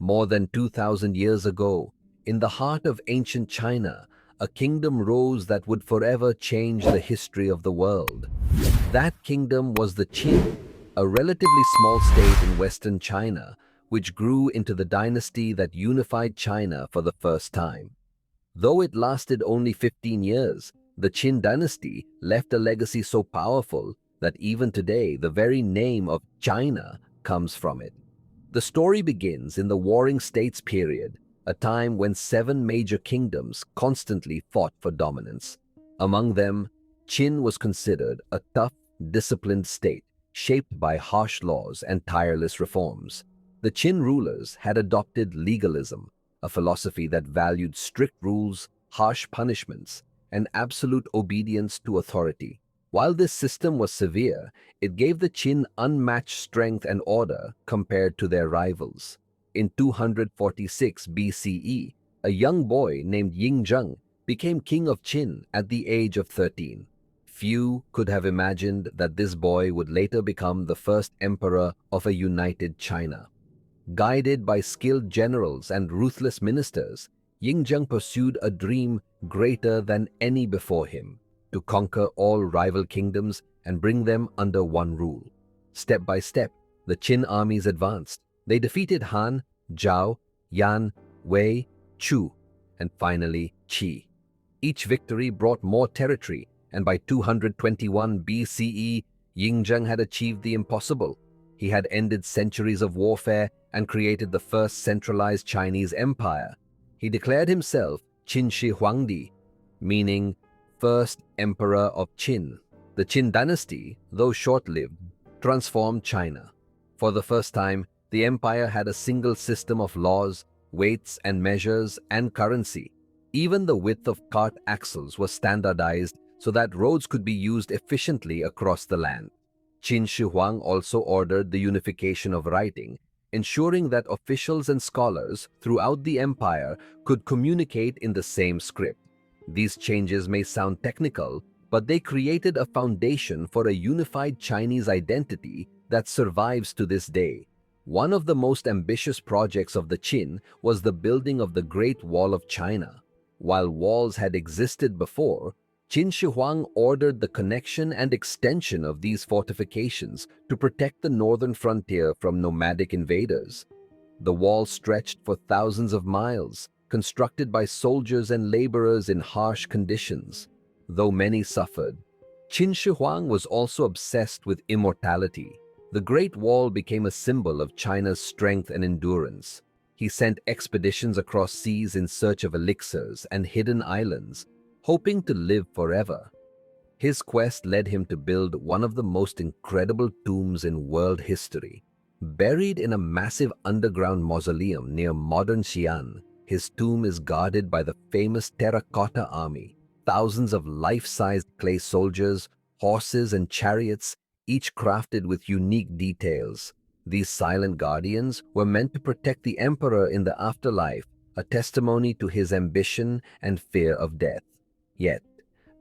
More than 2,000 years ago, in the heart of ancient China, a kingdom rose that would forever change the history of the world. That kingdom was the Qin, a relatively small state in western China, which grew into the dynasty that unified China for the first time. Though it lasted only 15 years, the Qin Dynasty left a legacy so powerful that even today the very name of China comes from it. The story begins in the Warring States period, a time when 7 major kingdoms constantly fought for dominance. Among them, Qin was considered a tough, disciplined state, shaped by harsh laws and tireless reforms. The Qin rulers had adopted legalism, a philosophy that valued strict rules, harsh punishments, and absolute obedience to authority. While this system was severe, it gave the Qin unmatched strength and order compared to their rivals. In 246 BCE, a young boy named Yingzheng became king of Qin at the age of 13. Few could have imagined that this boy would later become the first emperor of a united China. Guided by skilled generals and ruthless ministers, Yingzheng pursued a dream greater than any before him: to conquer all rival kingdoms and bring them under one rule. Step by step, the Qin armies advanced. They defeated Han, Zhao, Yan, Wei, Chu, and finally Qi. Each victory brought more territory, and by 221 BCE, Yingzheng had achieved the impossible. He had ended centuries of warfare and created the first centralized Chinese empire. He declared himself Qin Shi Huang, meaning first emperor of Qin. The Qin dynasty, though short-lived, transformed China. For the first time, the empire had a single system of laws, weights and measures, and currency. Even the width of cart axles was standardized so that roads could be used efficiently across the land. Qin Shi Huang also ordered the unification of writing, ensuring that officials and scholars throughout the empire could communicate in the same script. These changes may sound technical, but they created a foundation for a unified Chinese identity that survives to this day. One of the most ambitious projects of the Qin was the building of the Great Wall of China. While walls had existed before, Qin Shi Huang ordered the connection and extension of these fortifications to protect the northern frontier from nomadic invaders. The wall stretched for thousands of miles, constructed by soldiers and laborers in harsh conditions. Though many suffered, Qin Shi Huang was also obsessed with immortality. The Great Wall became a symbol of China's strength and endurance. He sent expeditions across seas in search of elixirs and hidden islands, hoping to live forever. His quest led him to build one of the most incredible tombs in world history. Buried in a massive underground mausoleum near modern Xi'an, his tomb is guarded by the famous Terracotta Army. Thousands of life-sized clay soldiers, horses and chariots, each crafted with unique details. These silent guardians were meant to protect the emperor in the afterlife, a testimony to his ambition and fear of death. Yet,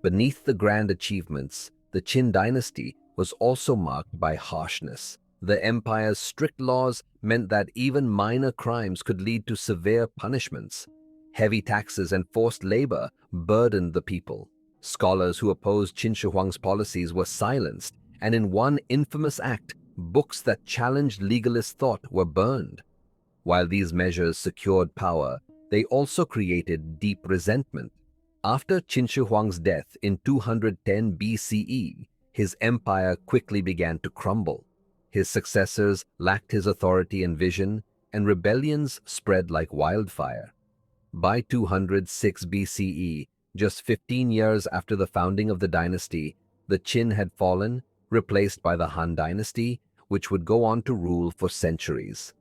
beneath the grand achievements, the Qin dynasty was also marked by harshness. The empire's strict laws meant that even minor crimes could lead to severe punishments. Heavy taxes and forced labor burdened the people. Scholars who opposed Qin Shi Huang's policies were silenced, and in one infamous act, books that challenged legalist thought were burned. While these measures secured power, they also created deep resentment. After Qin Shi Huang's death in 210 BCE, his empire quickly began to crumble. His successors lacked his authority and vision, and rebellions spread like wildfire. By 206 BCE, just 15 years after the founding of the dynasty, the Qin had fallen, replaced by the Han dynasty, which would go on to rule for centuries.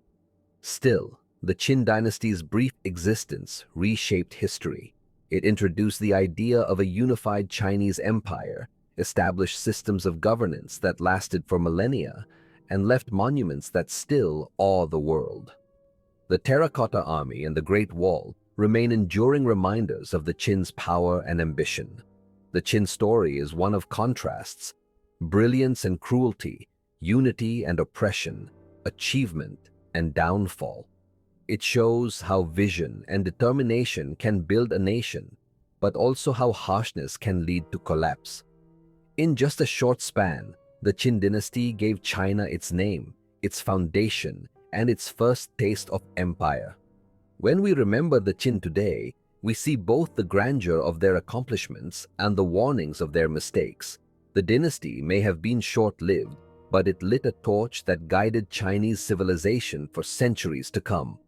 Still, the Qin dynasty's brief existence reshaped history. It introduced the idea of a unified Chinese empire, established systems of governance that lasted for millennia, and left monuments that still awe the world. The Terracotta Army and the Great Wall remain enduring reminders of the Qin's power and ambition. The Qin story is one of contrasts: brilliance and cruelty, unity and oppression, achievement and downfall. It shows how vision and determination can build a nation, but also how harshness can lead to collapse. In just a short span, the Qin dynasty gave China its name, its foundation, and its first taste of empire. When we remember the Qin today, we see both the grandeur of their accomplishments and the warnings of their mistakes. The dynasty may have been short-lived, but it lit a torch that guided Chinese civilization for centuries to come.